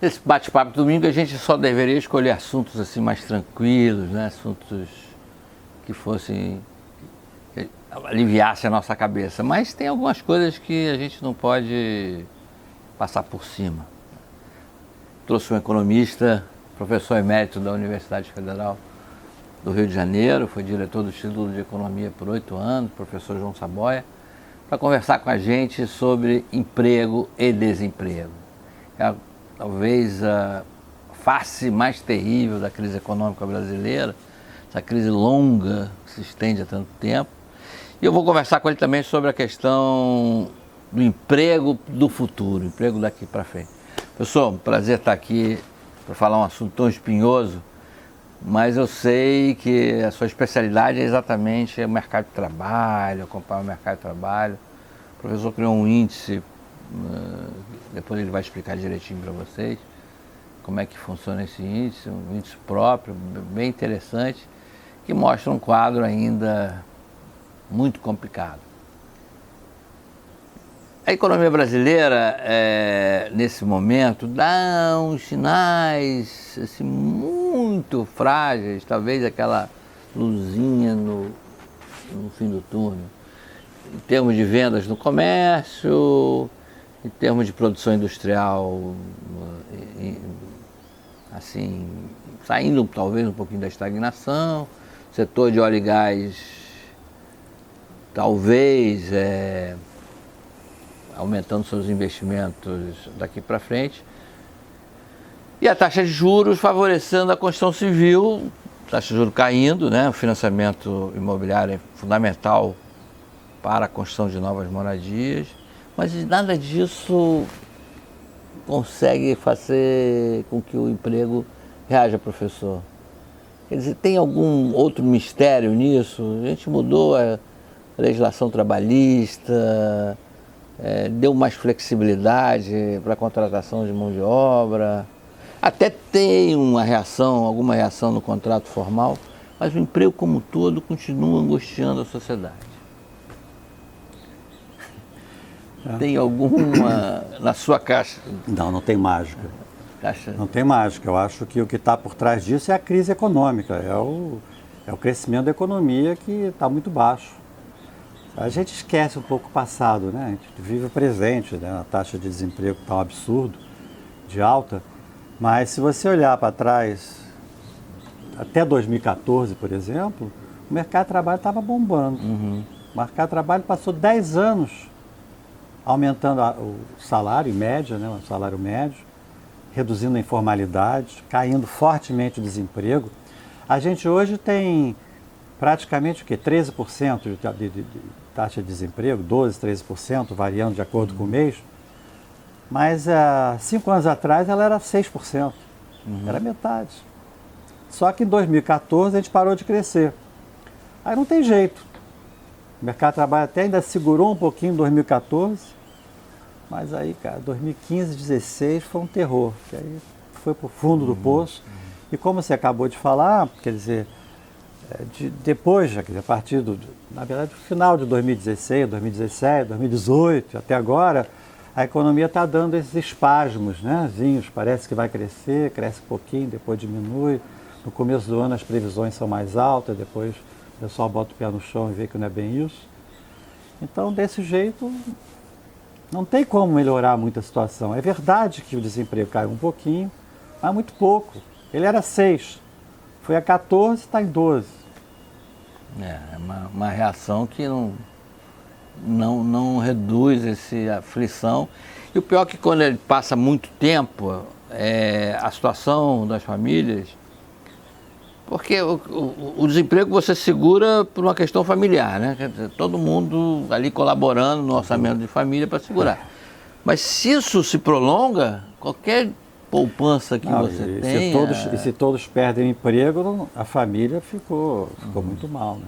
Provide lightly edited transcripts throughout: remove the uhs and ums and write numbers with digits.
Nesse bate-papo domingo a gente só deveria escolher assuntos assim mais tranquilos, né? Assuntos que fossem que aliviassem a nossa cabeça. Mas tem algumas coisas que a gente não pode passar por cima. Trouxe um economista, professor emérito da Universidade Federal do Rio de Janeiro, foi diretor do Instituto de Economia por 8 anos, professor João Saboia, para conversar com a gente sobre emprego e desemprego. Talvez a face mais terrível da crise econômica brasileira, essa crise longa que se estende há tanto tempo. E eu vou conversar com ele também sobre a questão do emprego do futuro, emprego daqui para frente. Professor, um prazer estar aqui para falar um assunto tão espinhoso, mas eu sei que a sua especialidade é exatamente o mercado de trabalho, acompanhar o mercado de trabalho. O professor criou um índice, depois ele vai explicar direitinho para vocês como é que funciona esse índice, um índice próprio, bem interessante, que mostra um quadro ainda muito complicado. A economia brasileira, nesse momento, dá uns sinais assim, muito frágeis, talvez aquela luzinha no fim do túnel. Em termos de vendas no comércio, em termos de produção industrial, assim, saindo talvez um pouquinho da estagnação, setor de óleo e gás, talvez aumentando seus investimentos daqui para frente, e a taxa de juros favorecendo a construção civil, taxa de juros caindo, né? O financiamento imobiliário é fundamental para a construção de novas moradias, mas nada disso consegue fazer com que o emprego reaja, professor. Quer dizer, tem algum outro mistério nisso? A gente mudou a legislação trabalhista, deu mais flexibilidade para a contratação de mão de obra, até tem alguma reação no contrato formal, mas o emprego como um todo continua angustiando a sociedade. Tem alguma na sua caixa? Não, não tem mágica. Caixa? Não tem mágica. Eu acho que o que está por trás disso é a crise econômica, é o crescimento da economia que está muito baixo. A gente esquece um pouco o passado, né? A gente vive o presente, né? A taxa de desemprego está um absurdo, de alta, mas se você olhar para trás, até 2014, por exemplo, o mercado de trabalho estava bombando. Uhum. O mercado de trabalho passou 10 anos aumentando o salário, em média, né, o salário médio, reduzindo a informalidade, caindo fortemente o desemprego. A gente hoje tem praticamente o quê? 13% de taxa de desemprego, 12%, 13%, variando de acordo com o mês. Mas há 5 anos atrás ela era 6%, era metade. Só que em 2014 a gente parou de crescer. Aí não tem jeito. O mercado de trabalho até ainda segurou um pouquinho em 2014, mas aí, cara, 2015, 2016 foi um terror, que aí foi para o fundo do poço. E como você acabou de falar, quer dizer, depois, a partir na verdade, do final de 2016, 2017, 2018, até agora, a economia está dando esses espasmos, né? Parece que vai crescer, cresce um pouquinho, depois diminui. No começo do ano as previsões são mais altas, depois o pessoal bota o pé no chão e vê que não é bem isso. Então, desse jeito, não tem como melhorar muito a situação. É verdade que o desemprego caiu um pouquinho, mas muito pouco. Ele era 6, foi a 14, está em 12. É uma reação que não reduz essa aflição. E o pior é que quando ele passa muito tempo, a situação das famílias, porque o desemprego você segura por uma questão familiar, né? Quer dizer, todo mundo ali colaborando no orçamento de família para segurar. Mas se isso se prolonga, qualquer poupança que você tenha... Se todos perdem o emprego, a família ficou muito mal, né?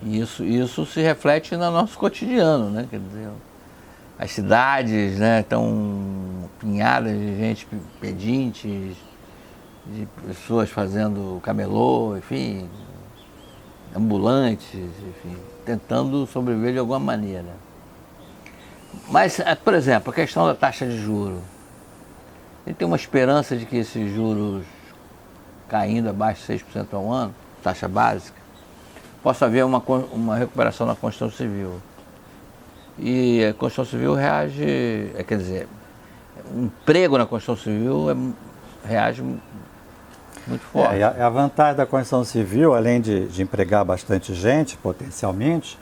Isso se reflete no nosso cotidiano, né? Quer dizer, as cidades, né, estão pinhadas de gente pedintes, de pessoas fazendo camelô, enfim, ambulantes, enfim, tentando sobreviver de alguma maneira. Mas, por exemplo, a questão da taxa de juros. Ele tem uma esperança de que esses juros caindo abaixo de 6% ao ano, taxa básica, possa haver uma recuperação na construção civil. E a construção civil reage, quer dizer, o emprego na construção civil reage muito forte. A vantagem da construção civil, além de empregar bastante gente, potencialmente,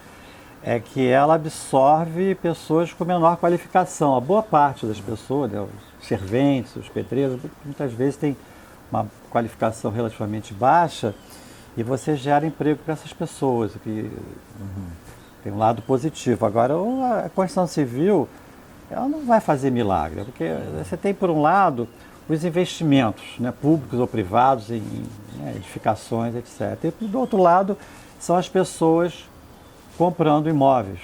é que ela absorve pessoas com menor qualificação. A boa parte das pessoas, né, os serventes, os pedreiros, muitas vezes tem uma qualificação relativamente baixa e você gera emprego para essas pessoas, que tem um lado positivo. Agora, a construção civil, ela não vai fazer milagre, porque você tem, por um lado, os investimentos, né, públicos ou privados em edificações, etc. E, do outro lado, são as pessoas comprando imóveis.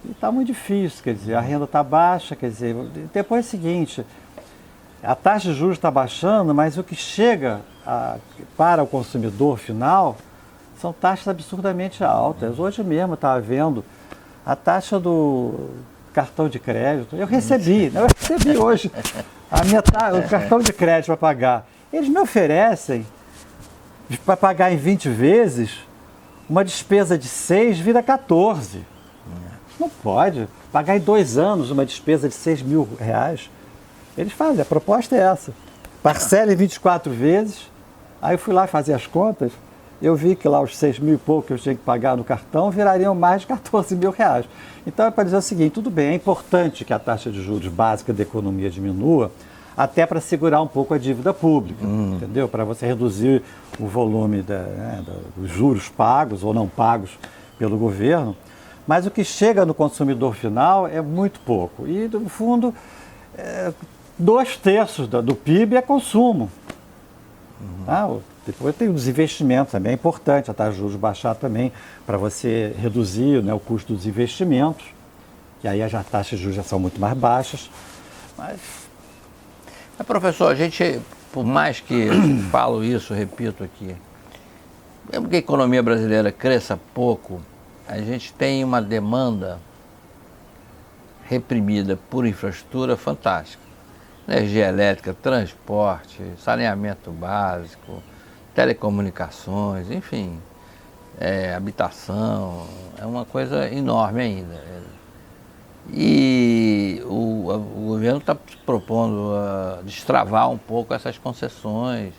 E está muito difícil, quer dizer, a renda está baixa, quer dizer, depois é o seguinte, a taxa de juros está baixando, mas o que chega para o consumidor final são taxas absurdamente altas. Hoje mesmo eu estava vendo a taxa do cartão de crédito. Eu recebi hoje o cartão de crédito para pagar. Eles me oferecem para pagar em 20 vezes uma despesa de 6 vira 14. Não pode. Pagar em 2 anos uma despesa de 6 mil reais. Eles fazem, a proposta é essa. Parcela em 24 vezes. Aí eu fui lá fazer as contas, eu vi que lá os 6 mil e pouco que eu tinha que pagar no cartão virariam mais de 14 mil reais. Então é para dizer o seguinte, tudo bem, é importante que a taxa de juros básica da economia diminua, até para segurar um pouco a dívida pública, entendeu? Para você reduzir o volume dos juros pagos ou não pagos pelo governo. Mas o que chega no consumidor final é muito pouco. E, no fundo, 2/3 do PIB é consumo. Depois tem os investimentos, também é importante a taxa de juros baixar também, para você reduzir, né, o custo dos investimentos, e aí as taxas de juros já são muito mais baixas. Mas, professor, a gente, por mais que eu falo isso, repito aqui, mesmo que a economia brasileira cresça pouco, a gente tem uma demanda reprimida por infraestrutura fantástica. Energia elétrica, transporte, saneamento básico, telecomunicações, enfim, habitação, é uma coisa enorme ainda. E o governo está se propondo a destravar um pouco essas concessões,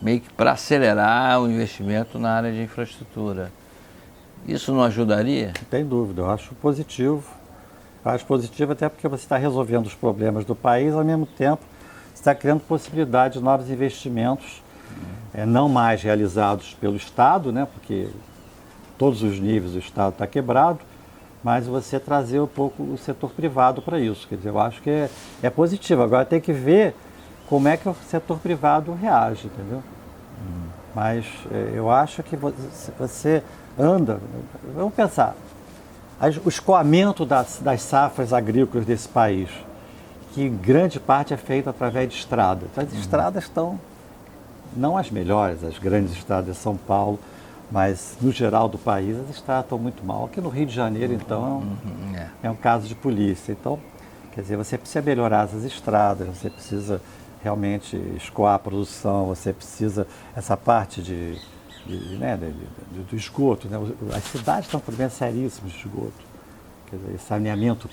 meio que para acelerar o investimento na área de infraestrutura. Isso não ajudaria? não tem dúvida, eu acho positivo. Acho positivo até porque você está resolvendo os problemas do país, ao mesmo tempo você está criando possibilidade de novos investimentos, não mais realizados pelo Estado, né, porque todos os níveis do Estado está quebrado, mas você trazer um pouco o setor privado para isso. Quer dizer, eu acho que é positivo. Agora tem que ver como é que o setor privado reage, entendeu? Mas eu acho que você anda... Vamos pensar, o escoamento das safras agrícolas desse país, que em grande parte é feito através de estradas. As estradas estão, não as melhores, as grandes estradas de São Paulo, mas no geral do país as estradas estão muito mal. Aqui no Rio de Janeiro, então, é um caso de polícia. Então, quer dizer, você precisa melhorar essas estradas, você precisa realmente escoar a produção, você precisa, essa parte do esgoto, né? As cidades estão com problemas seríssimos de esgoto, quer dizer, saneamento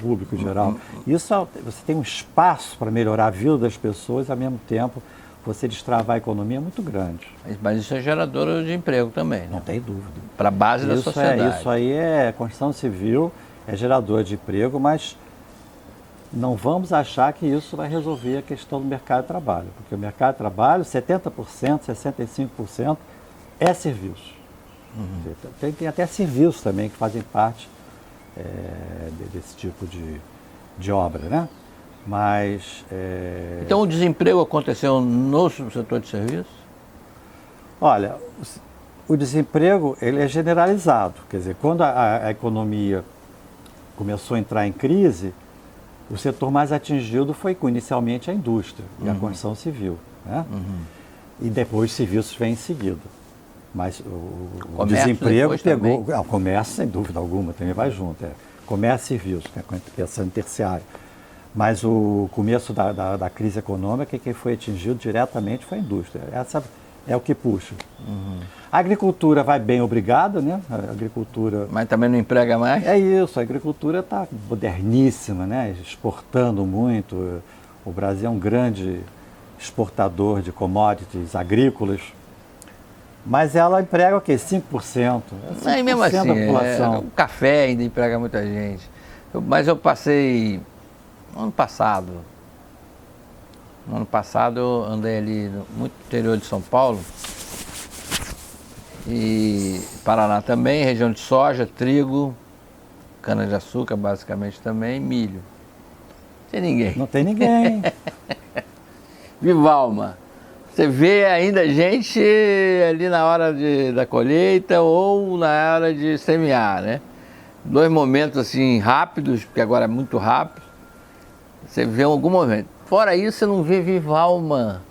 público em geral. Isso, você tem um espaço para melhorar a vida das pessoas, ao mesmo tempo você destravar a economia é muito grande. Mas isso é gerador de emprego também, né? Não tem dúvida. Para a base da sociedade. Isso aí é construção civil, é gerador de emprego, mas não vamos achar que isso vai resolver a questão do mercado de trabalho, porque o mercado de trabalho, 70%, 65% é serviço. Tem até serviços também que fazem parte desse tipo de obra, né? Mas... Então o desemprego aconteceu no setor de serviços? Olha, o desemprego ele é generalizado, quer dizer, quando a economia começou a entrar em crise, o setor mais atingido foi inicialmente a indústria e a construção civil, né? E depois os serviços vêm em seguida. Mas o desemprego pegou... O comércio, sem dúvida alguma, também vai junto. Comércio e serviços, né, pensando em terciário. Mas o começo da crise econômica, quem foi atingido diretamente foi a indústria. Essa é o que puxa. A agricultura vai bem, obrigado, né? A agricultura... Mas também não emprega mais? É isso, a agricultura está moderníssima, né? Exportando muito. O Brasil é um grande exportador de commodities agrícolas. Mas ela emprega o quê? 5%. Não, e mesmo assim, da população. o café ainda emprega muita gente. Mas eu passei, no ano passado eu andei ali muito no interior de São Paulo, e Paraná também, região de soja, trigo, cana-de-açúcar basicamente também, milho. Não tem ninguém. Não tem ninguém. Vivalma. Você vê ainda gente ali na hora da colheita ou na hora de semear, né? Dois momentos assim rápidos, porque agora é muito rápido. Você vê algum momento. Fora isso, você não vê Vivalma.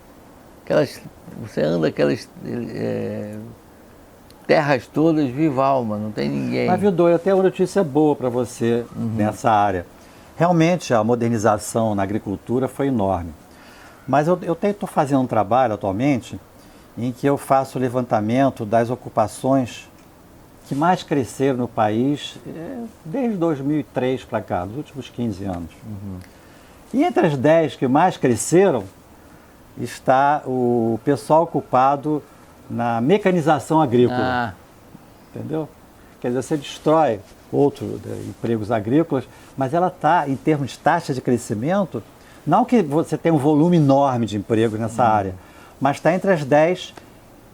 Você anda aquelas terras todas, Vivalma, não tem ninguém. Mas, viu, Doi, eu tenho uma notícia boa para você nessa área. Realmente, a modernização na agricultura foi enorme. Mas eu estou fazendo um trabalho atualmente em que eu faço o levantamento das ocupações que mais cresceram no país desde 2003 para cá, nos últimos 15 anos. E entre as 10 que mais cresceram está o pessoal ocupado na mecanização agrícola. Entendeu? Quer dizer, você destrói empregos agrícolas, mas ela está, em termos de taxa de crescimento, não que você tenha um volume enorme de empregos nessa área, mas está entre as 10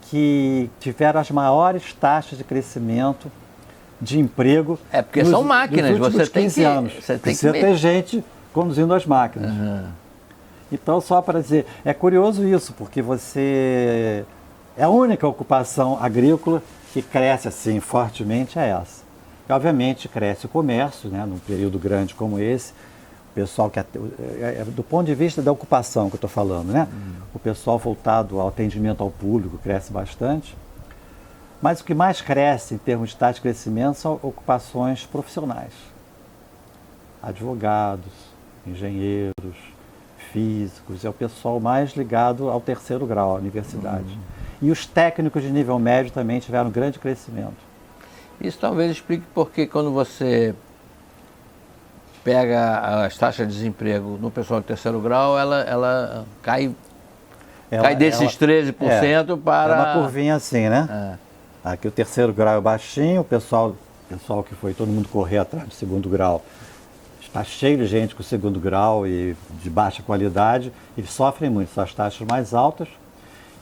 que tiveram as maiores taxas de crescimento de emprego. É porque são máquinas, você tem que precisa ter gente conduzindo as máquinas. Então, só para dizer, é curioso isso, porque é a única ocupação agrícola que cresce assim fortemente é essa. E, obviamente, cresce o comércio, né, num período grande como esse. O pessoal do ponto de vista da ocupação que eu estou falando, né? O pessoal voltado ao atendimento ao público cresce bastante. Mas o que mais cresce em termos de taxa de crescimento são ocupações profissionais. Advogados, engenheiros, físicos, é o pessoal mais ligado ao terceiro grau, à universidade. E os técnicos de nível médio também tiveram grande crescimento. Isso talvez explique porque quando você pega as taxas de desemprego no pessoal de terceiro grau, ela cai desses 13% para... É uma curvinha assim, né? Aqui o terceiro grau é baixinho, o pessoal que foi todo mundo correr atrás do segundo grau, está cheio de gente com segundo grau e de baixa qualidade, eles sofrem muito, são as taxas mais altas.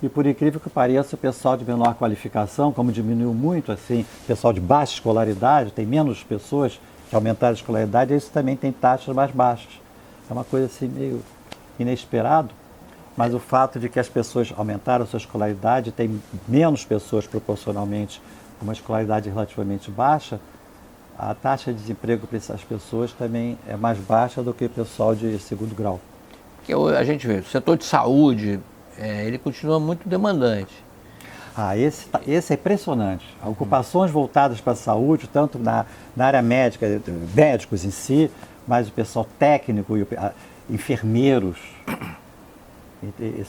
E por incrível que pareça, o pessoal de menor qualificação, como diminuiu muito, assim, o pessoal de baixa escolaridade, tem menos pessoas que aumentaram a escolaridade, eles também têm taxas mais baixas. É uma coisa assim meio inesperado, mas o fato de que as pessoas aumentaram a sua escolaridade, tem menos pessoas proporcionalmente com uma escolaridade relativamente baixa, a taxa de desemprego para essas pessoas também é mais baixa do que o pessoal de segundo grau. Que a gente vê, o setor de saúde, ele continua muito demandante. Esse é impressionante. Ocupações voltadas para a saúde, tanto na área médica, médicos em si, mas o pessoal técnico, enfermeiros,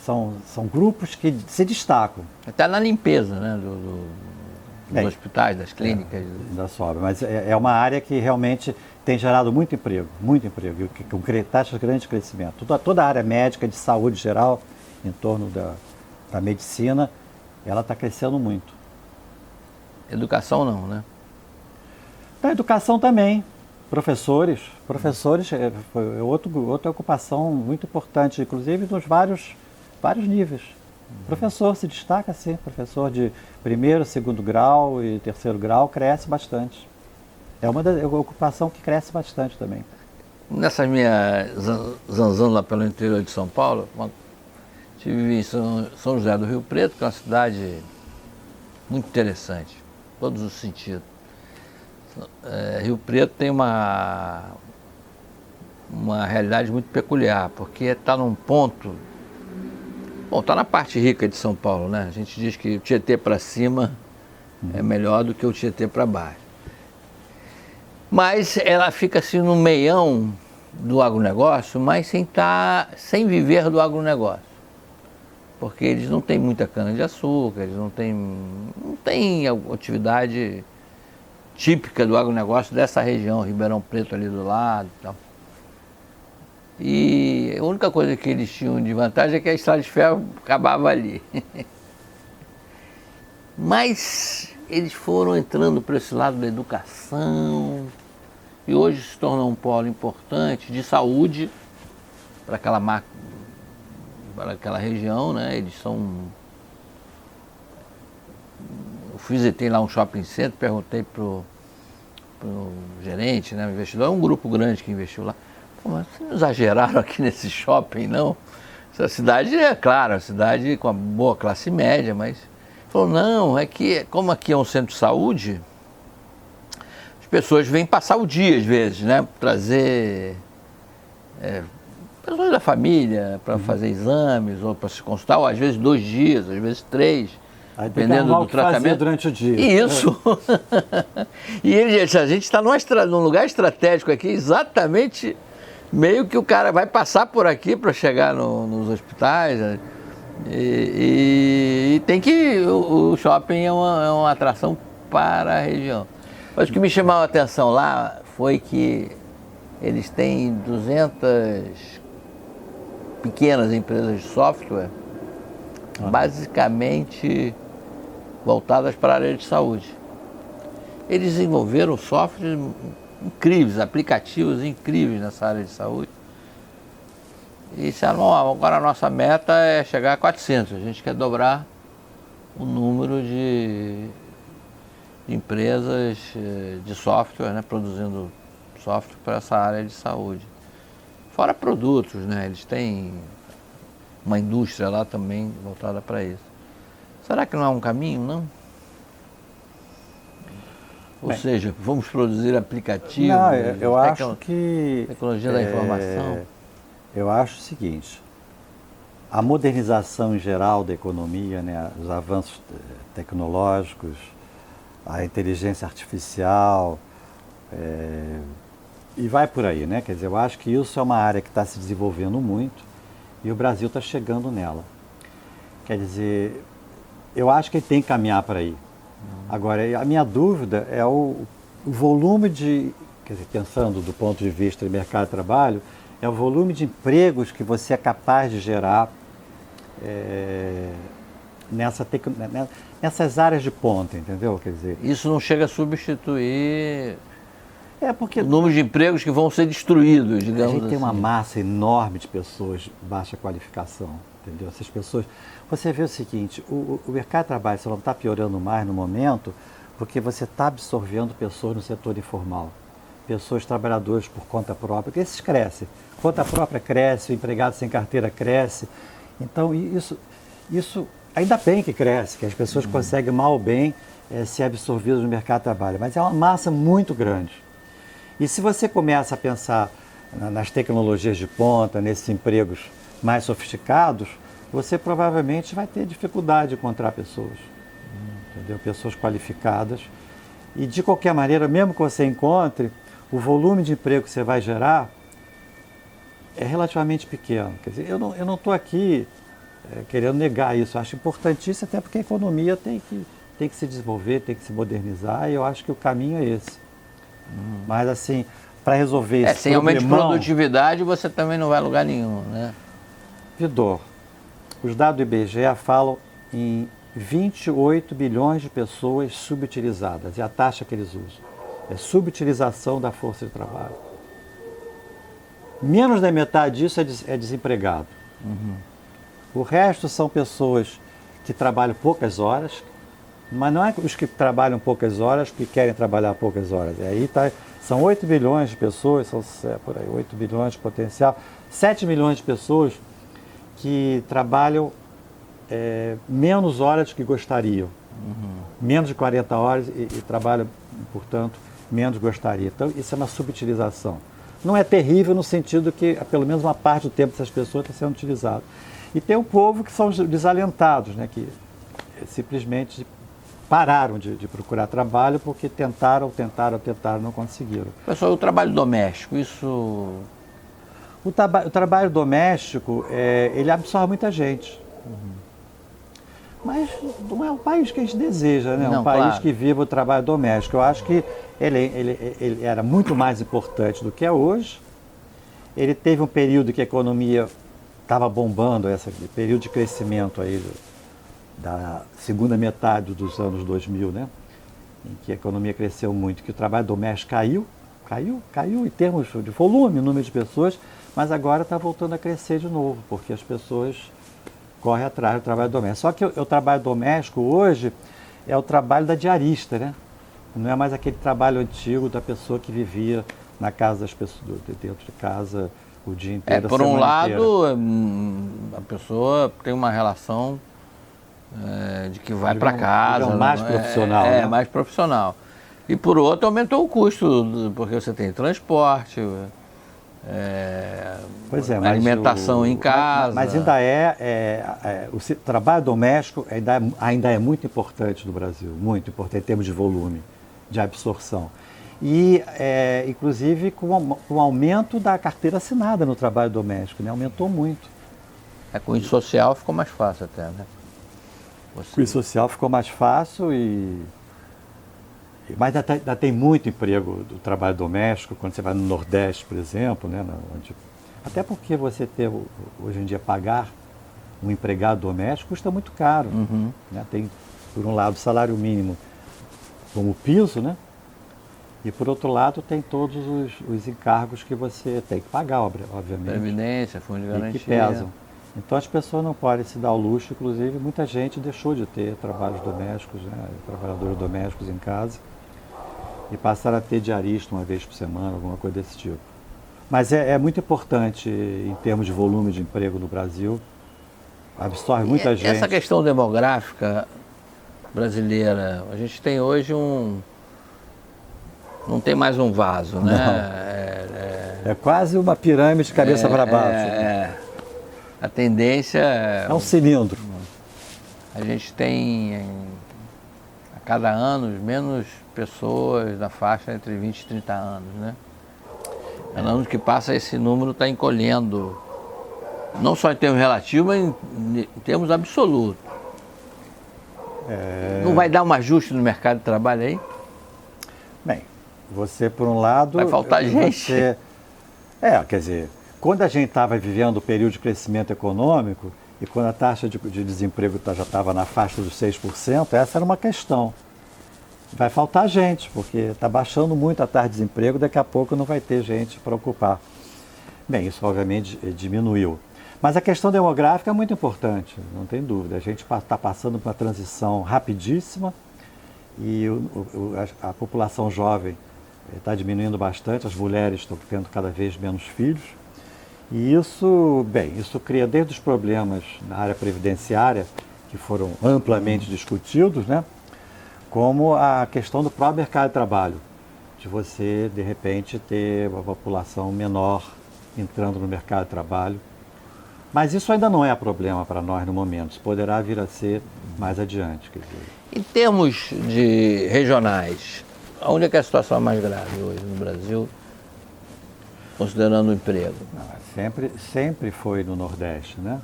são grupos que se destacam. Até na limpeza, né, dos hospitais, das clínicas. Da sobra, mas é uma área que realmente tem gerado muito emprego, com taxas de grande crescimento. Toda a área médica, de saúde geral, em torno da medicina, ela está crescendo muito. Educação não, né? Da educação também. Professores é outra ocupação muito importante, inclusive nos vários níveis. Professor se destaca, sim. Professor de primeiro, segundo grau e terceiro grau cresce bastante. É uma ocupação que cresce bastante também. Nessa minha zanzando lá pelo interior de São Paulo, estive em São José do Rio Preto, que é uma cidade muito interessante, em todos os sentidos. Rio Preto tem uma realidade muito peculiar, porque está num ponto... Bom, está na parte rica de São Paulo, né? A gente diz que o Tietê para cima é melhor do que o Tietê para baixo. Mas ela fica assim no meião do agronegócio, mas sem viver do agronegócio. Porque eles não têm muita cana-de-açúcar, eles não têm atividade típica do agronegócio dessa região, Ribeirão Preto ali do lado e tal. E a única coisa que eles tinham de vantagem é que a estrada de ferro acabava ali. Mas eles foram entrando para esse lado da educação e hoje se tornou um polo importante de saúde para aquela região, né? Eles são... Eu visitei lá um shopping center, perguntei pro gerente, né, o investidor, é um grupo grande que investiu lá. Pô, mas vocês não exageraram aqui nesse shopping, não? Essa cidade é, claro, uma cidade com uma boa classe média, mas... Falou, não, é que como aqui é um centro de saúde, as pessoas vêm passar o dia às vezes, né? Trazer pessoas da família para fazer exames ou para se consultar, ou às vezes 2 dias, às vezes 3, dependendo do tratamento. Durante o dia. Isso! E ele disse, a gente está num lugar estratégico aqui, exatamente meio que o cara vai passar por aqui para chegar nos hospitais. Né? E tem que... O shopping é uma atração para a região. Mas o que me chamou a atenção lá foi que eles têm 200 pequenas empresas de software, basicamente voltadas para a área de saúde. Eles desenvolveram softwares incríveis, aplicativos incríveis nessa área de saúde. E disseram, agora a nossa meta é chegar a 400, a gente quer dobrar o número de empresas de software, né, produzindo software para essa área de saúde. Fora produtos, né, eles têm uma indústria lá também voltada para isso. Será que não é um caminho, não? Ou seja, vamos produzir aplicativos, não, eu acho que... Tecnologia da informação. Eu acho o seguinte, a modernização em geral da economia, né, os avanços tecnológicos, a inteligência artificial, e vai por aí, né? Quer dizer, eu acho que isso é uma área que está se desenvolvendo muito e o Brasil está chegando nela. Quer dizer, eu acho que ele tem que caminhar para aí. Agora, a minha dúvida é o volume de, quer dizer, pensando do ponto de vista do mercado de trabalho, é o volume de empregos que você é capaz de gerar nessas áreas de ponta, entendeu? Quer dizer, isso não chega a substituir porque o número de empregos que vão ser destruídos, digamos assim. A gente tem uma massa enorme de pessoas de baixa qualificação, entendeu? Essas pessoas... Você vê o seguinte, o mercado de trabalho só não está piorando mais no momento porque você está absorvendo pessoas no setor informal. Pessoas, trabalhadores por conta própria, porque esses crescem. Conta própria cresce, o empregado sem carteira cresce. Então, isso ainda bem que cresce, que as pessoas conseguem mal ou bem ser absorvidas no mercado de trabalho. Mas é uma massa muito grande. E se você começa a pensar nas tecnologias de ponta, nesses empregos mais sofisticados, você provavelmente vai ter dificuldade de encontrar pessoas. Entendeu? Pessoas qualificadas. E de qualquer maneira, mesmo que você encontre, o volume de emprego que você vai gerar é relativamente pequeno. Quer dizer, eu não estou aqui querendo negar isso. Eu acho importantíssimo, até porque a economia tem que se desenvolver, tem que se modernizar, e eu acho que o caminho é esse. Mas assim, para resolver esse sem aumento de produtividade, você também não vai a lugar nenhum, né? Vidor, os dados do IBGE falam em 28 bilhões de pessoas subutilizadas, e a taxa que eles usam é subutilização da força de trabalho. Menos da metade disso é desempregado. O resto são pessoas que trabalham poucas horas, mas não é os que trabalham poucas horas que querem trabalhar poucas horas. E aí são 8 bilhões de pessoas, são por aí, 8 bilhões de potencial, 7 milhões de pessoas que trabalham menos horas do que gostariam. Menos de 40 horas e trabalham, portanto, menos gostaria. Então, isso é uma subutilização. Não é terrível no sentido que, pelo menos, uma parte do tempo dessas pessoas está sendo utilizado. E tem o povo que são os desalentados, né, que simplesmente pararam de procurar trabalho porque tentaram, não conseguiram. Pessoal, o trabalho doméstico, isso O trabalho doméstico, ele absorve muita gente. Mas não é o país que a gente deseja, né? Não, Um país claro. que viva o trabalho doméstico. Eu acho que ele era muito mais importante do que é hoje. Ele teve um período que a economia estava bombando, esse período de crescimento aí da segunda metade dos anos 2000, né? Em que a economia cresceu muito, que o trabalho doméstico caiu em termos de volume, número de pessoas, mas agora está voltando a crescer de novo, porque as pessoas correm atrás do trabalho doméstico. Só que o trabalho doméstico hoje é o trabalho da diarista, né? Não é mais aquele trabalho antigo da pessoa que vivia na casa das pessoas, dentro de casa o dia inteiro, Por um lado, a pessoa tem uma relação de que vai para casa. Mais profissional. Né? Mais profissional. E por outro, aumentou o custo, porque você tem transporte, alimentação em casa. Mas ainda o trabalho doméstico ainda é muito importante no Brasil, muito importante em termos de volume, de absorção. E, inclusive, com o aumento da carteira assinada no trabalho doméstico, né? Aumentou muito. Com o social ficou mais fácil até, né? Com o social ficou mais fácil mas ainda tem muito emprego do trabalho doméstico, quando você vai no Nordeste, por exemplo, né? Até porque você hoje em dia, pagar um empregado doméstico custa muito caro. Uhum. Né? Tem, por um lado, o salário mínimo como piso, né? E, por outro lado, tem todos os encargos que você tem que pagar, obviamente. Previdência, fundo de garantia. E que pesam. Então, as pessoas não podem se dar ao luxo, inclusive, muita gente deixou de ter trabalhos domésticos, né? Trabalhadores domésticos em casa, e passaram a ter diarista uma vez por semana, alguma coisa desse tipo. Mas é muito importante, em termos de volume de emprego no Brasil, absorve muita gente. Essa questão demográfica brasileira, a gente tem hoje não tem mais um vaso, né? É quase uma pirâmide de cabeça para baixo. A tendência é um cilindro. A gente tem, a cada ano, menos pessoas na faixa entre 20 e 30 anos, né? Cada ano que passa, esse número está encolhendo, não só em termos relativos, mas em termos absolutos. Não vai dar um ajuste no mercado de trabalho aí? Bem, você, por um lado... Vai faltar gente. Quer dizer, quando a gente estava vivendo o período de crescimento econômico e quando a taxa de desemprego já estava na faixa dos 6%, essa era uma questão. Vai faltar gente, porque está baixando muito a taxa de desemprego, daqui a pouco não vai ter gente para ocupar. Bem, isso obviamente diminuiu. Mas a questão demográfica é muito importante, não tem dúvida. A gente está passando por uma transição rapidíssima e a população jovem está diminuindo bastante, as mulheres estão tendo cada vez menos filhos. E isso cria desde os problemas na área previdenciária, que foram amplamente discutidos, né? Como a questão do próprio mercado de trabalho, de você, de repente, ter uma população menor entrando no mercado de trabalho. Mas isso ainda não é problema para nós no momento, isso poderá vir a ser mais adiante. Quer dizer. Em termos de regionais, onde é que a situação é mais grave hoje no Brasil, considerando o emprego? Sempre foi no Nordeste, né?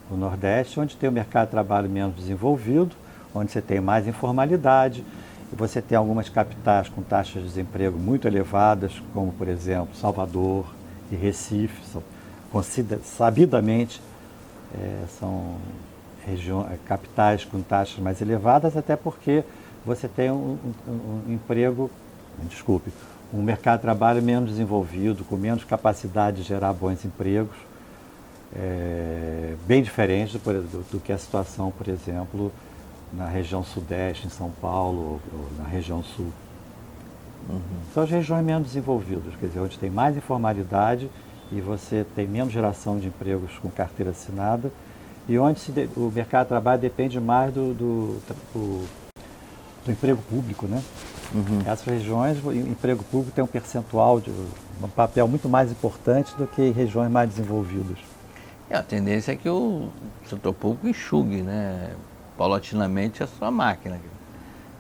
No Nordeste, onde tem o mercado de trabalho menos desenvolvido, onde você tem mais informalidade, e você tem algumas capitais com taxas de desemprego muito elevadas, como, por exemplo, Salvador e Recife, sabidamente são capitais com taxas mais elevadas, até porque você tem um mercado de trabalho menos desenvolvido, com menos capacidade de gerar bons empregos, bem diferente do que a situação, por exemplo, na região sudeste, em São Paulo, ou na região sul. São as regiões menos desenvolvidas, quer dizer, onde tem mais informalidade e você tem menos geração de empregos com carteira assinada e onde o mercado de trabalho depende mais do emprego público, né? Essas regiões, o emprego público tem um percentual, um papel muito mais importante do que em regiões mais desenvolvidas. A tendência é que o setor público enxugue, né? Paulatinamente a sua máquina.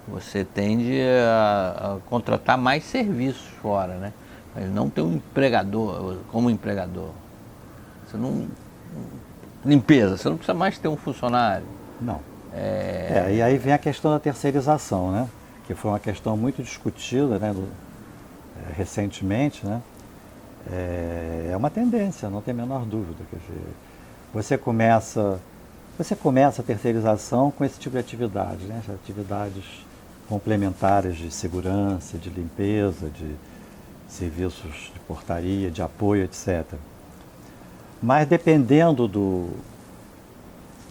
Você tende a contratar mais serviços fora, né? Mas não ter um empregador como empregador. Você não... Limpeza, você não precisa mais ter um funcionário. Não. E aí vem a questão da terceirização, né? Que foi uma questão muito discutida, né, recentemente, né? É uma tendência, não tem a menor dúvida. Quer dizer, você começa a terceirização com esse tipo de atividade, né? Atividades complementares de segurança, de limpeza, de serviços de portaria, de apoio, etc. Mas dependendo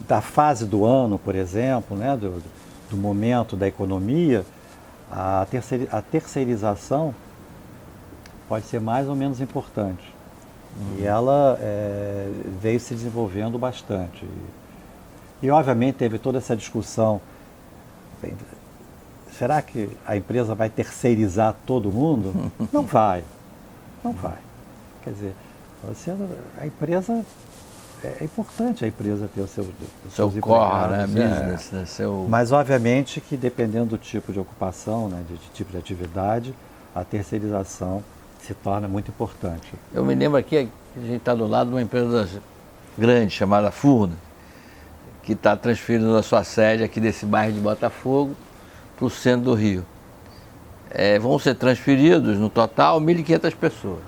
da fase do ano, por exemplo, né, do momento da economia, a terceirização pode ser mais ou menos importante. E ela veio se desenvolvendo bastante. E obviamente teve toda essa discussão, será que a empresa vai terceirizar todo mundo? Não vai, não vai. Quer dizer, a empresa, é importante a empresa ter os seus core, né? empregados, Business, né? Seu... Mas obviamente que dependendo do tipo de ocupação, né, de tipo de atividade, a terceirização se torna muito importante. Eu me lembro aqui que a gente está do lado de uma empresa grande chamada Furna, que está transferindo a sua sede aqui desse bairro de Botafogo para o centro do Rio. Vão ser transferidos, no total, 1.500 pessoas.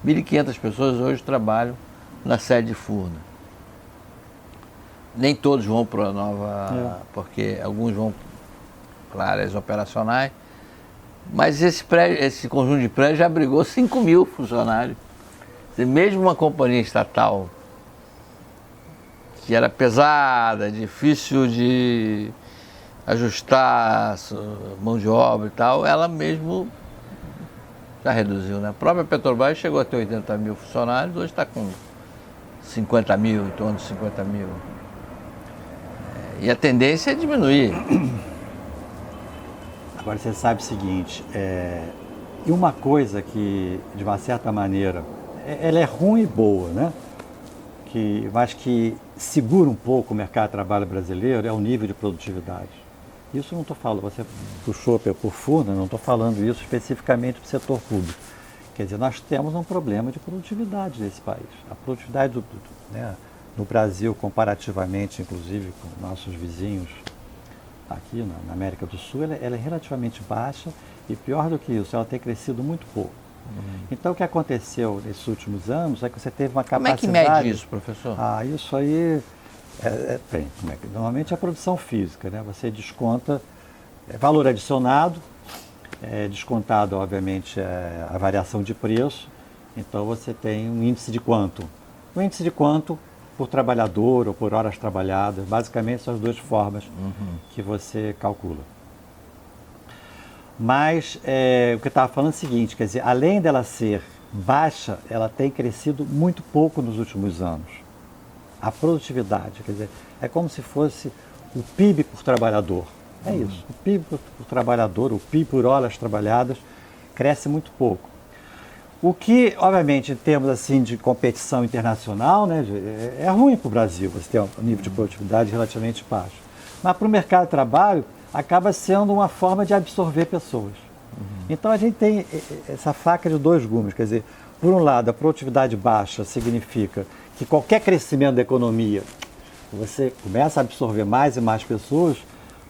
1.500 pessoas hoje trabalham na sede de Furna. Nem todos vão para a nova, porque alguns vão para áreas operacionais, mas esse conjunto de prédios já abrigou 5.000 funcionários. Mesmo uma companhia estatal que era pesada, difícil de ajustar mão de obra e tal, ela mesmo já reduziu, né? A própria Petrobras chegou a ter 80.000 funcionários, hoje está com 50.000, em torno de 50.000. E a tendência é diminuir. Agora você sabe o seguinte, e uma coisa que, de uma certa maneira, ela é ruim e boa, né? Mas que segura um pouco o mercado de trabalho brasileiro é o nível de produtividade. Isso não estou falando, você puxou por Furna, não estou falando isso especificamente para o setor público. Quer dizer, nós temos um problema de produtividade nesse país. A produtividade no Brasil, comparativamente, inclusive, com nossos vizinhos aqui na América do Sul, ela é relativamente baixa e, pior do que isso, ela tem crescido muito pouco. Então, o que aconteceu nesses últimos anos é que você teve uma capacidade... Como é que mede isso, professor? Isso aí... Normalmente é a produção física, né? Você desconta valor adicionado, descontado, obviamente, a variação de preço, então você tem um índice de quanto? O índice de quanto por trabalhador ou por horas trabalhadas, basicamente são as duas formas que você calcula. Mas o que eu estava falando é o seguinte, quer dizer, além dela ser baixa, ela tem crescido muito pouco nos últimos anos. A produtividade, quer dizer, é como se fosse o PIB por trabalhador. É isso, o PIB por trabalhador, o PIB por horas trabalhadas, cresce muito pouco. O que, obviamente, em termos assim, de competição internacional, né, é ruim para o Brasil, você ter um nível de produtividade relativamente baixo. Mas para o mercado de trabalho, acaba sendo uma forma de absorver pessoas. Então a gente tem essa faca de dois gumes, quer dizer, por um lado, a produtividade baixa significa que qualquer crescimento da economia, você começa a absorver mais e mais pessoas,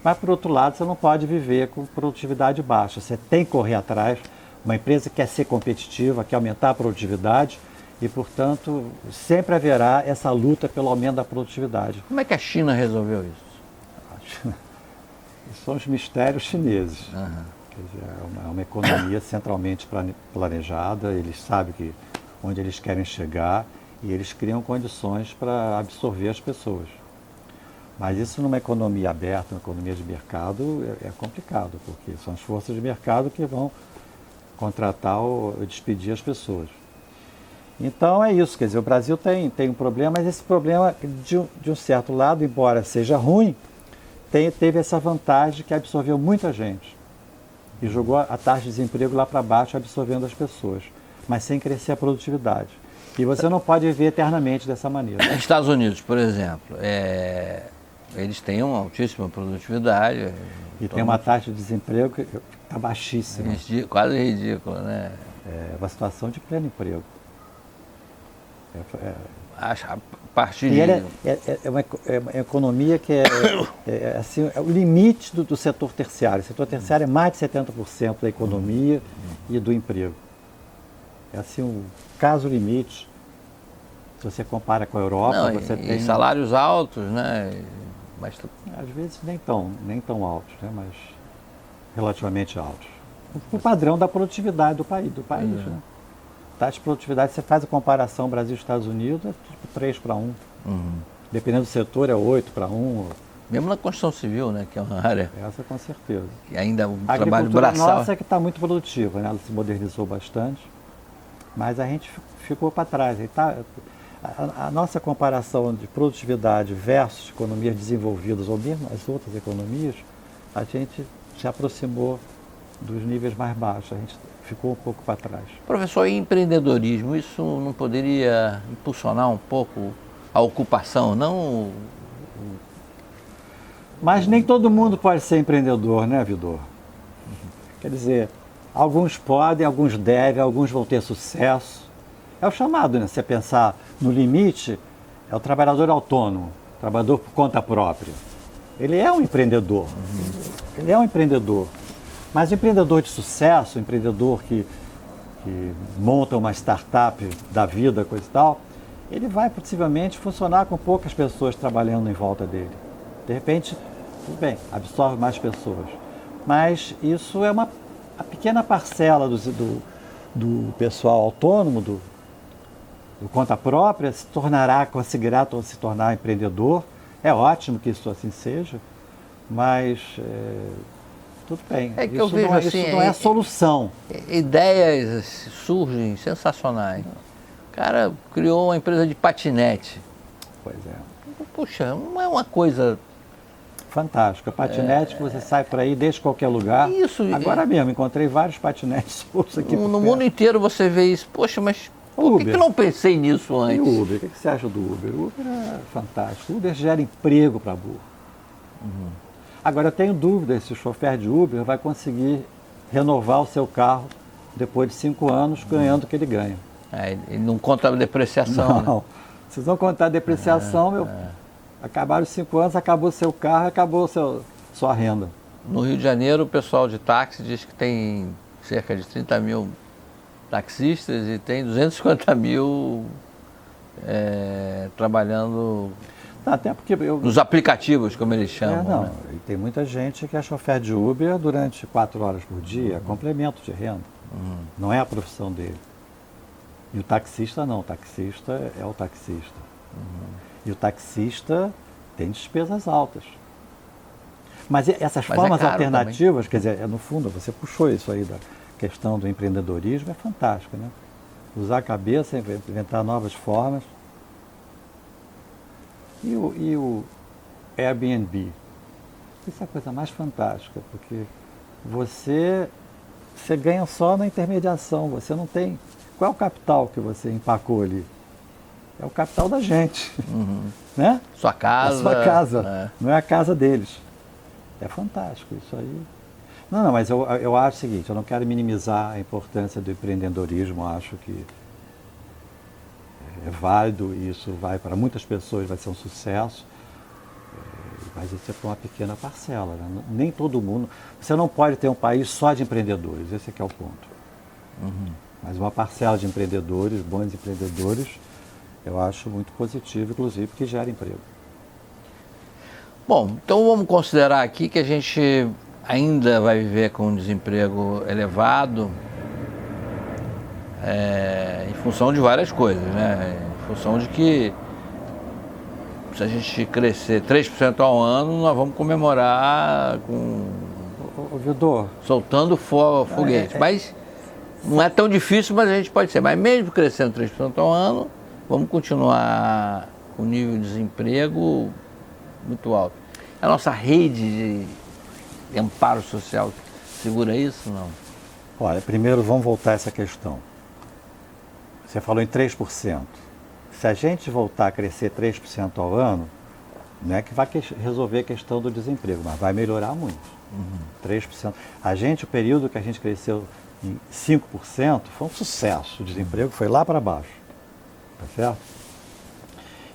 mas por outro lado, você não pode viver com produtividade baixa. Você tem que correr atrás. Uma empresa quer ser competitiva, quer aumentar a produtividade e, portanto, sempre haverá essa luta pelo aumento da produtividade. Como é que a China resolveu isso? São os mistérios chineses. Quer dizer, é uma economia centralmente planejada, eles sabem onde eles querem chegar e eles criam condições para absorver as pessoas. Mas isso numa economia aberta, uma economia de mercado, é complicado, porque são as forças de mercado que vão contratar ou despedir as pessoas. Então é isso, quer dizer, o Brasil tem um problema, mas esse problema, de um certo lado, embora seja ruim, teve essa vantagem que absorveu muita gente e jogou a taxa de desemprego lá para baixo, absorvendo as pessoas, mas sem crescer a produtividade. E você não pode viver eternamente dessa maneira. Estados Unidos, por exemplo, eles têm uma altíssima produtividade. E tem uma taxa de desemprego que está baixíssima. Quase ridícula, né? É uma situação de pleno emprego. A partir E de... ela é uma economia que assim, é o limite do setor terciário. O setor terciário é mais de 70% da economia e do emprego. É assim o caso limite. Se você compara com a Europa, Não, você tem salários altos, né? Mas às vezes nem tão altos, né? Mas relativamente altos. O padrão da produtividade do país, né? Taxa de produtividade, você faz a comparação Brasil e Estados Unidos, é tipo 3:1. Dependendo do setor, é 8:1. mesmo na construção civil, né? Que é uma área Essa com certeza. que ainda o A trabalho agricultura braçal... nossa é que está muito produtiva, né? Ela se modernizou bastante, mas a gente ficou para trás. A nossa comparação de produtividade versus economias desenvolvidas, ou mesmo as outras economias, a gente se aproximou dos níveis mais baixos, a gente ficou um pouco para trás. Professor, e empreendedorismo, isso não poderia impulsionar um pouco a ocupação, não? Mas nem todo mundo pode ser empreendedor, né, Vidor? Quer dizer, alguns podem, alguns devem, alguns vão ter sucesso. É o chamado, né? Se você pensar no limite, é o trabalhador autônomo, trabalhador por conta própria. Ele é um empreendedor. Ele é um empreendedor. Mas o empreendedor de sucesso, o empreendedor que monta uma startup da vida, coisa e tal, ele vai possivelmente funcionar com poucas pessoas trabalhando em volta dele. De repente, tudo bem, absorve mais pessoas. Mas isso é a pequena parcela do pessoal autônomo, do conta própria, conseguirá se tornar empreendedor. É ótimo que isso assim seja, mas tudo bem. É que eu vejo assim, isso não é a solução. Ideias surgem sensacionais. O cara criou uma empresa de patinete. Pois é. Puxa, não é uma coisa... Fantástica. Patinete que você sai por aí desde qualquer lugar. Isso. Agora mesmo, encontrei vários patinetes soltos aqui por No perto. mundo inteiro você vê isso. Poxa, mas por que eu não pensei nisso E antes? o Uber? O que você acha do Uber? O Uber é fantástico. O Uber gera emprego para burro. Agora, eu tenho dúvida se o chofer de Uber vai conseguir renovar o seu carro depois de 5 anos ganhando o que ele ganha. Ele não conta a depreciação, Não. né? Vocês vão contar a depreciação, acabaram os 5 anos, acabou o seu carro, acabou sua renda. No Rio de Janeiro, o pessoal de táxi diz que tem cerca de 30 mil taxistas e tem 250 mil trabalhando Até porque nos aplicativos, como eles chamam. não, Né? e tem muita gente que é chofer de Uber durante 4 horas por dia, é complemento de renda. Não é a profissão dele. E o taxista não, o taxista é o taxista. E o taxista tem despesas altas. Mas essas formas caro alternativas, quer dizer, no fundo, você puxou isso aí da questão do empreendedorismo, é fantástico, né? Usar a cabeça, inventar novas formas. E o Airbnb? Isso é a coisa mais fantástica, porque você ganha só na intermediação, você não tem... Qual é o capital que você empacou ali? É o capital da gente, né? Sua casa. A sua casa, não é a casa deles. É fantástico isso aí. Não, mas eu acho o seguinte, eu não quero minimizar a importância do empreendedorismo, acho que é válido e isso vai para muitas pessoas, vai ser um sucesso, mas isso é para uma pequena parcela, né? Nem todo mundo, você não pode ter um país só de empreendedores, esse é que é o ponto. Mas uma parcela de empreendedores, bons empreendedores, eu acho muito positivo, inclusive, porque gera emprego. Bom, então vamos considerar aqui que a gente ainda vai viver com um desemprego elevado em função de várias coisas, né? Em função de que se a gente crescer 3% ao ano, nós vamos comemorar Vidor, soltando foguete. Mas não é tão difícil, mas a gente pode ser. Mas mesmo crescendo 3% ao ano, vamos continuar com o nível de desemprego muito alto. A nossa rede de amparo social segura isso, não? olha, primeiro vamos voltar a essa questão. Você falou em 3%. Se a gente voltar a crescer 3% ao ano, não é que vai resolver a questão do desemprego, mas vai melhorar muito. 3%. O período que a gente cresceu em 5% foi um sucesso. O desemprego foi lá para baixo. tá certo?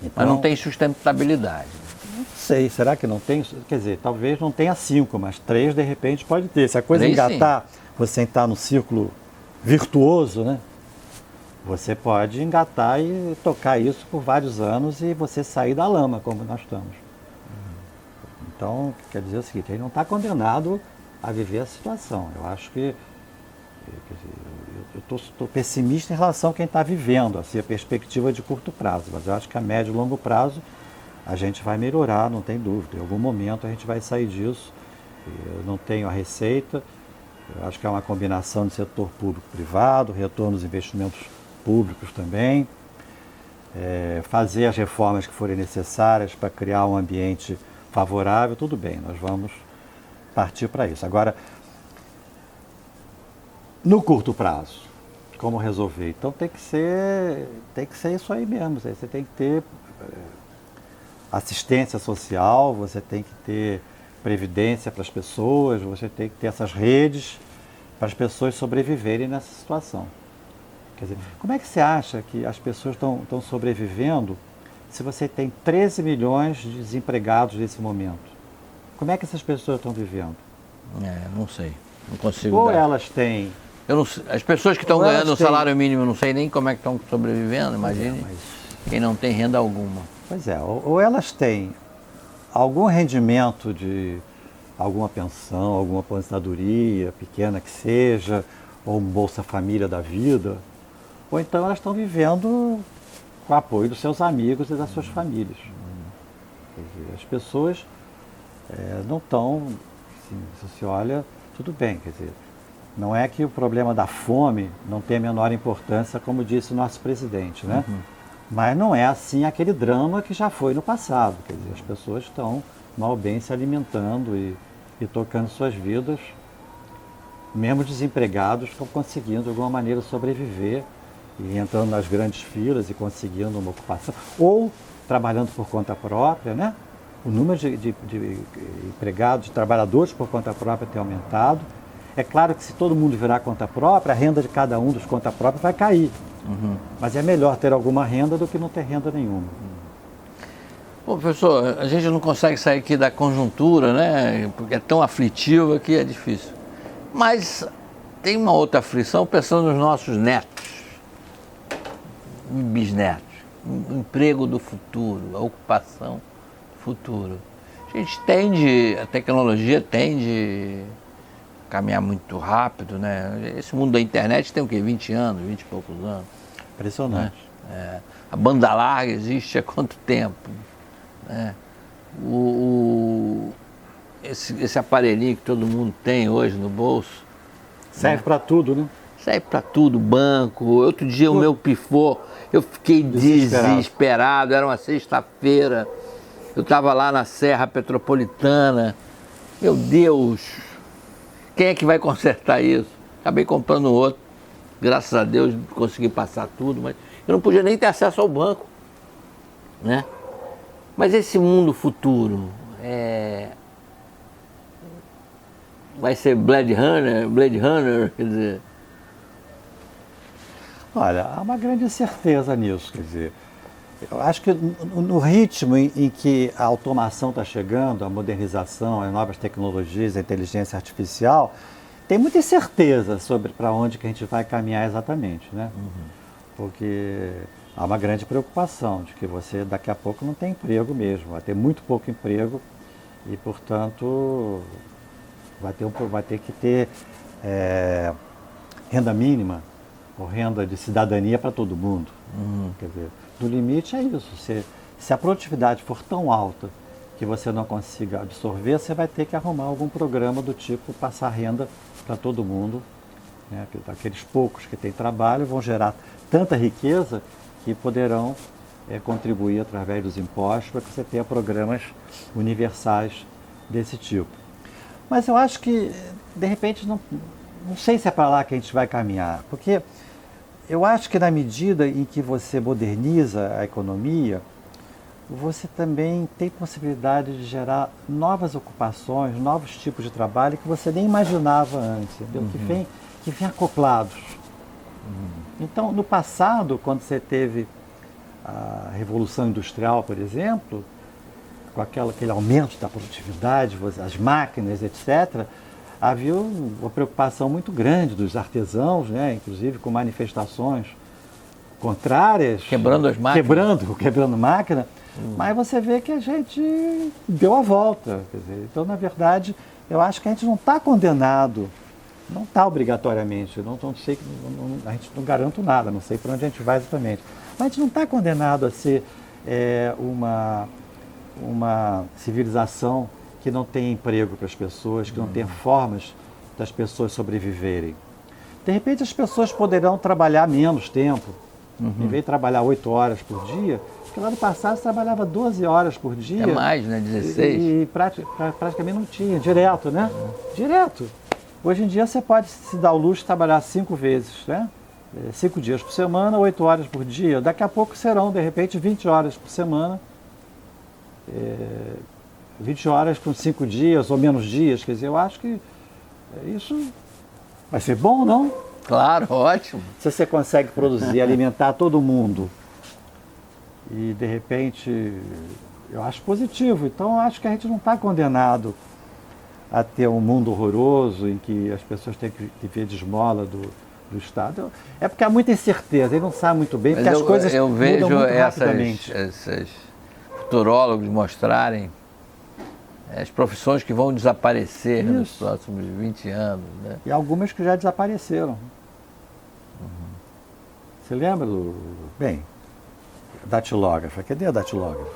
Então, Mas não tem sustentabilidade. não sei, será que não tem? Quer dizer, talvez não tenha 5, mas 3 de repente pode ter. Se a coisa 3, engatar, você entrar no círculo virtuoso, né? Você pode engatar e tocar isso por vários anos e você sair da lama, como nós estamos. Então, quer dizer o seguinte, ele não está condenado a viver a situação. Eu acho que, quer dizer, eu estou pessimista em relação a quem está vivendo, assim, a perspectiva de curto prazo, mas eu acho que a médio e longo prazo a gente vai melhorar, não tem dúvida. Em algum momento a gente vai sair disso. Eu não tenho a receita, eu acho que é uma combinação de setor público-privado, retorno dos investimentos públicos também, fazer as reformas que forem necessárias para criar um ambiente favorável, tudo bem, nós vamos partir para isso. Agora, no curto prazo, como resolver? Então tem que ser isso aí mesmo, você tem que ter assistência social, você tem que ter previdência para as pessoas, você tem que ter essas redes para as pessoas sobreviverem nessa situação. Quer dizer, como é que você acha que as pessoas estão sobrevivendo se você tem 13 milhões de desempregados nesse momento? Como é que essas pessoas estão vivendo? Não sei, não consigo Ou dar. elas têm... Eu não sei, as pessoas que estão ganhando o salário mínimo, eu não sei nem como é que estão sobrevivendo, imagine quem não tem renda alguma. Pois é, ou elas têm algum rendimento de alguma pensão, alguma aposentadoria, pequena que seja, ou um Bolsa Família da vida, ou então elas estão vivendo com o apoio dos seus amigos e das suas famílias. Quer dizer, as pessoas não estão, assim, se você olha, tudo bem, quer dizer, não é que o problema da fome não tem a menor importância, como disse o nosso presidente, né? Mas não é assim aquele drama que já foi no passado. Quer dizer, as pessoas estão mal ou bem se alimentando e tocando suas vidas, mesmo desempregados, estão conseguindo de alguma maneira sobreviver e entrando nas grandes filas e conseguindo uma ocupação, ou trabalhando por conta própria, né? O número de empregados, de trabalhadores por conta própria tem aumentado. É claro que se todo mundo virar conta própria, a renda de cada um dos conta própria vai cair. Mas é melhor ter alguma renda do que não ter renda nenhuma. Bom, professor, a gente não consegue sair aqui da conjuntura, né? Porque é tão aflitiva que é difícil. Mas tem uma outra aflição pensando nos nossos netos, bisnetos, o emprego do futuro, a ocupação do futuro. A tecnologia tende a caminhar muito rápido, né? Esse mundo da internet tem o quê? 20 anos, 20 e poucos anos. Impressionante. Né? A banda larga existe há quanto tempo? Né? Esse aparelhinho que todo mundo tem hoje no bolso. Serve para tudo, né? Serve para tudo, banco. Outro dia o meu pifou, eu fiquei desesperado. Era uma sexta-feira, eu estava lá na Serra Petropolitana. Meu Deus, quem é que vai consertar isso? Acabei comprando outro. Graças a Deus consegui passar tudo, mas eu não podia nem ter acesso ao banco, né? Mas esse mundo futuro vai ser Blade Runner, quer dizer... Olha, há uma grande certeza nisso, quer dizer, eu acho que no ritmo em que a automação está chegando, a modernização, as novas tecnologias, a inteligência artificial, tem muita incerteza sobre para onde que a gente vai caminhar exatamente, né? Porque há uma grande preocupação de que você daqui a pouco não tem emprego mesmo, vai ter muito pouco emprego e, portanto, vai ter que ter renda mínima ou renda de cidadania para todo mundo. Quer dizer, no limite é isso, se a produtividade for tão alta que você não consiga absorver, você vai ter que arrumar algum programa do tipo passar renda para todo mundo, né? Aqueles poucos que têm trabalho vão gerar tanta riqueza que poderão contribuir através dos impostos para que você tenha programas universais desse tipo. Mas eu acho que, de repente, não sei se é para lá que a gente vai caminhar, porque eu acho que na medida em que você moderniza a economia, você também tem possibilidade de gerar novas ocupações, novos tipos de trabalho que você nem imaginava antes, entendeu? Que vem acoplados. Então, no passado, quando você teve a Revolução Industrial, por exemplo, com aquele aumento da produtividade, as máquinas, etc., havia uma preocupação muito grande dos artesãos, né, inclusive com manifestações contrárias. Quebrando as máquinas. Quebrando máquina. Mas você vê que a gente deu a volta. Quer dizer, então, na verdade, eu acho que a gente não está condenado, não está obrigatoriamente, não sei, a gente não garanto nada, não sei para onde a gente vai exatamente, mas a gente não está condenado a ser uma civilização que não tem emprego para as pessoas, que não tem formas das pessoas sobreviverem. De repente as pessoas poderão trabalhar menos tempo, em vez de trabalhar 8 horas por dia, porque lá no passado você trabalhava 12 horas por dia. É mais, né? 16. E praticamente não tinha, direto, né? Direto. Hoje em dia você pode se dar o luxo de trabalhar 5 vezes, né? 5 dias por semana, 8 horas por dia. Daqui a pouco serão, de repente, 20 horas por semana. 20 horas com 5 dias ou menos dias. Quer dizer, eu acho que isso vai ser bom, não? Claro, ótimo. Se você consegue produzir, alimentar todo mundo e, de repente, eu acho positivo. Então, eu acho que a gente não está condenado a ter um mundo horroroso em que as pessoas têm que viver de esmola do Estado. É porque há muita incerteza, ele não sabe muito bem, porque as coisas eu vejo mudam muito rapidamente. esses futurólogos mostrarem as profissões que vão desaparecer nos próximos 20 anos. Né? E algumas que já desapareceram. Você lembra Bem, datilógrafa. Cadê a datilógrafa?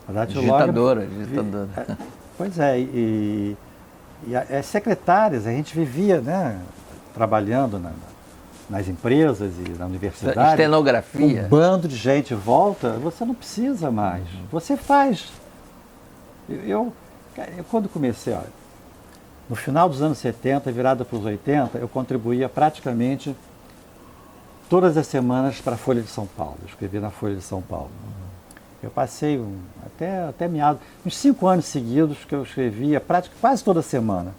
A datilógrafa... Digitadora. Pois é, e as secretárias, a gente vivia, né, trabalhando nas empresas e na universidade. Estenografia. Um bando de gente volta, você não precisa mais. Você faz. Eu quando comecei, olha, no final dos anos 70, virada para os 80, eu contribuía praticamente todas as semanas para a Folha de São Paulo. Eu escrevi na Folha de São Paulo. Eu passei até meados, uns 5 anos seguidos que eu escrevia quase toda semana.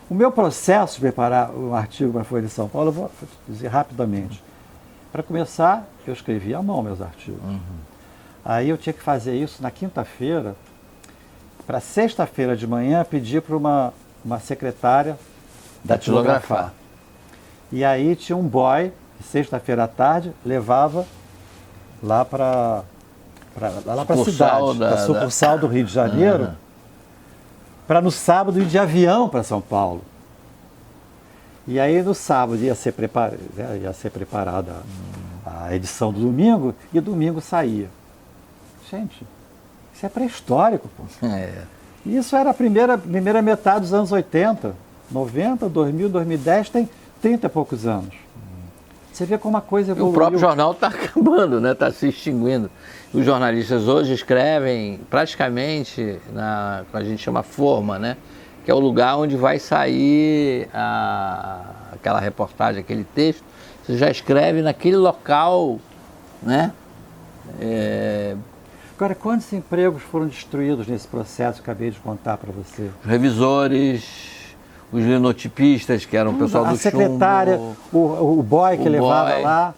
O meu processo de preparar um artigo para a Folha de São Paulo, eu vou dizer rapidamente. Para começar, eu escrevia à mão meus artigos. Aí eu tinha que fazer isso na quinta-feira. Para sexta-feira de manhã, pedir para uma secretária datilografar. E aí tinha um boy, que sexta-feira à tarde, levava lá para a cidade, para a sucursal do Rio de Janeiro, para no sábado ir de avião para São Paulo. E aí no sábado ia ser preparada a edição do domingo, e domingo saía. Gente, isso é pré-histórico, pô. Isso era a primeira metade dos anos 80, 90, 2000, 2010, tem 30 e poucos anos. Você vê como a coisa evoluiu. O próprio jornal está acabando, né? Está se extinguindo. Os jornalistas hoje escrevem praticamente que a gente chama forma, né? Que é o lugar onde vai sair aquela reportagem, aquele texto. Você já escreve naquele local, né? Agora, quantos empregos foram destruídos nesse processo que eu acabei de contar para você? Os revisores, os linotipistas, que eram o pessoal do chumbo. A secretária, o boy que levava lá,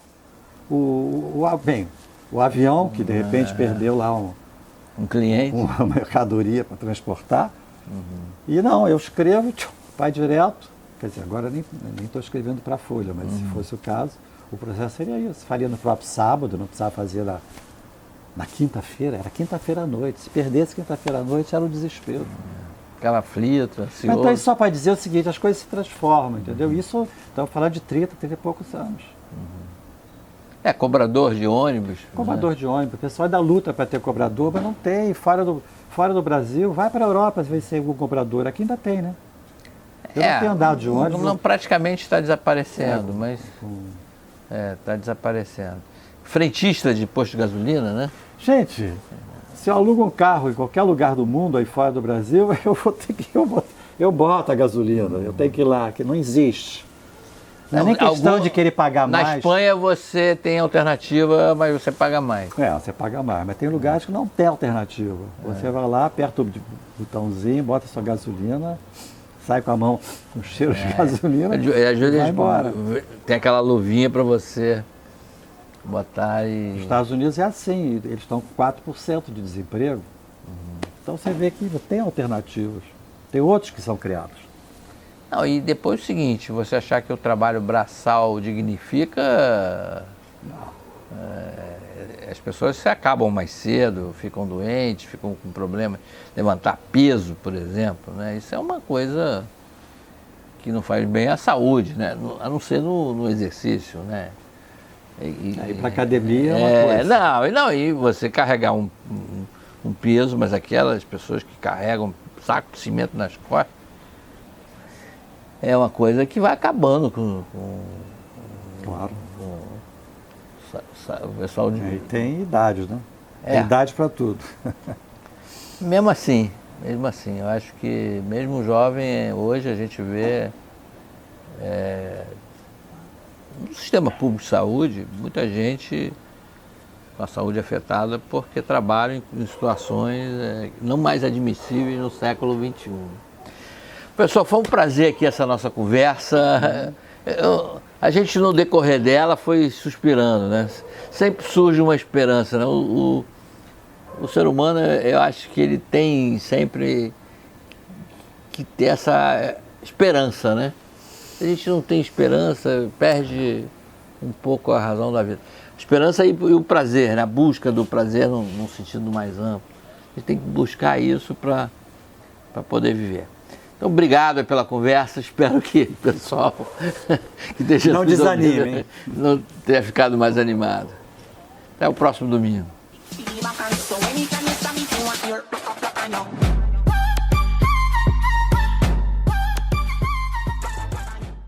o avião que de repente perdeu lá um cliente, uma mercadoria para transportar. E não, eu escrevo, vai direto. Quer dizer, agora nem estou escrevendo para a Folha, mas se fosse o caso, o processo seria isso. Faria no próprio sábado, não precisava fazer na quinta-feira, era quinta-feira à noite. Se perdesse quinta-feira à noite, era um desespero. Ficava aflito, ansioso. Mas então isso só para dizer o seguinte, as coisas se transformam, entendeu? Isso, estamos falando de 30 e poucos anos. Cobrador de ônibus. Cobrador de ônibus. O pessoal é da luta para ter cobrador, mas não tem. Fora do Brasil, vai para a Europa, às vezes tem algum cobrador. Aqui ainda tem, né? Eu não tenho andado de ônibus. Não, praticamente está desaparecendo, mas está desaparecendo. Frentista de posto de gasolina, né? Gente, se eu alugo um carro em qualquer lugar do mundo, aí fora do Brasil, eu boto a gasolina, eu tenho que ir lá, que não existe. Não é nem questão de querer pagar mais. Na Espanha você tem alternativa, mas você paga mais. Você paga mais, mas tem lugares que não tem alternativa. Você vai lá, aperta o botãozinho, bota a sua gasolina, sai com a mão com cheiro de gasolina e vai embora. Tem aquela luvinha para você botar Nos e... Estados Unidos é assim, eles estão com 4% de desemprego. Então você vê que tem alternativas. Tem outros que são criados. Não, e depois o seguinte, você achar que o trabalho braçal dignifica, as pessoas se acabam mais cedo, ficam doentes, ficam com problemas, levantar peso, por exemplo, né? Isso é uma coisa que não faz bem à saúde, né? A não ser no exercício, né? Aí para academia é uma coisa. Não, e você carregar um peso, mas aquelas pessoas que carregam um saco de cimento nas costas, é uma coisa que vai acabando Claro. o pessoal de... E tem idades, né? É. Tem idade para tudo. Mesmo assim, eu acho que mesmo jovem, hoje a gente vê no sistema público de saúde, muita gente com a saúde afetada porque trabalham em situações não mais admissíveis no século XXI. Pessoal, foi um prazer aqui essa nossa conversa. A gente no decorrer dela foi suspirando, né? Sempre surge uma esperança, né? O ser humano, eu acho que ele tem sempre que ter essa esperança, né? Se a gente não tem esperança, perde um pouco a razão da vida. Esperança e o prazer, né? A busca do prazer num sentido mais amplo. A gente tem que buscar isso para poder viver. Então, obrigado pela conversa. Espero que o pessoal que esteja não desanime, hein? Não tenha ficado mais animado. Até o próximo domingo.